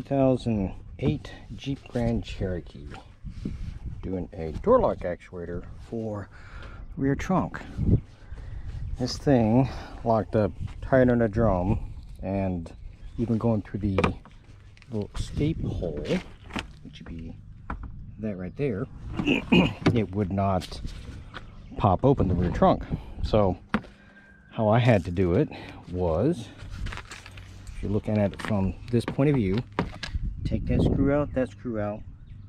2008 Jeep Grand Cherokee, doing a door lock actuator for rear trunk. This thing locked up tight on the drum, and even going through the little escape hole, which would be that right there, it would not pop open the rear trunk. So how I had to do it was, if you're looking at it from this point of view, take that screw out,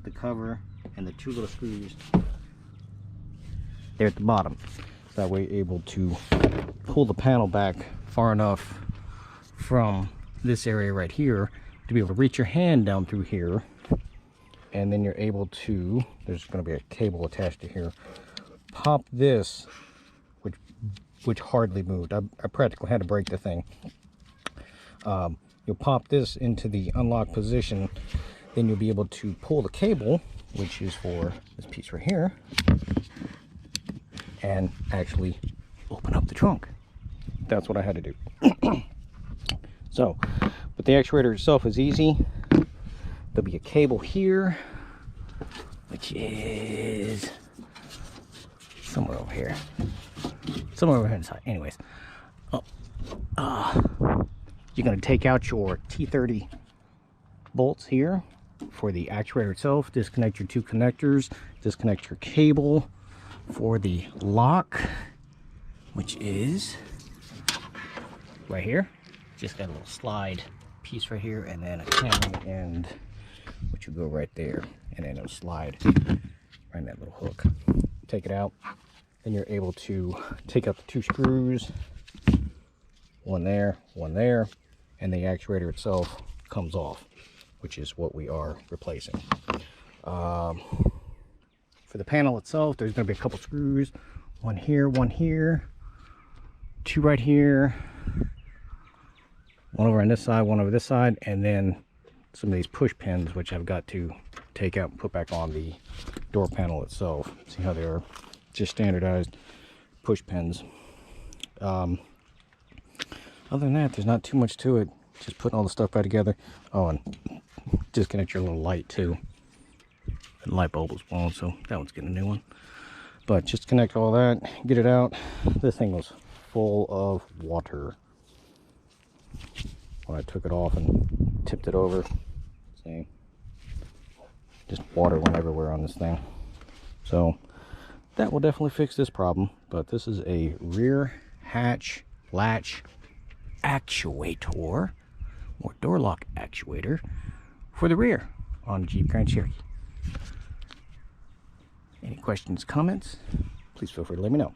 the cover, and the two little screws there at the bottom. That way you're able to pull the panel back far enough from this area right here to be able to reach your hand down through here, and then you're able to, there's going to be a cable attached to here, pop this, which hardly moved. I practically had to break the thing. You'll pop this into the unlock position, then you'll be able to pull the cable, which is for this piece right here, and actually open up the trunk. That's what I had to do. So, but the actuator itself is easy. There'll be a cable here, which is somewhere over here. Somewhere over here inside. Anyways, you're going to take out your T30 bolts here for the actuator itself, disconnect your two connectors, disconnect your cable for the lock, which is right here. Just got a little slide piece right here, and then a camera end, which will go right there, and then it'll slide right in that little hook. Take it out, then you're able to take out the two screws, one there, and the actuator itself comes off, which is what we are replacing. For the panel itself, there's going to be a couple screws, one here, two right here, one over on this side, one over this side, and then some of these push pins, which I've got to take out and put back on the door panel itself. See how they are just standardized push pins. Other than that, there's not too much to it. Just putting all the stuff back together. Oh, and disconnect your little light too. The light bulb was blown, so that one's getting a new one. But just connect all that, get it out. This thing was full of water when I took it off and tipped it over. See, just water went everywhere on this thing. So that will definitely fix this problem. But this is a rear hatch latch actuator, or door lock actuator for the rear on Jeep Grand Cherokee. Any questions, comments, please feel free to let me know.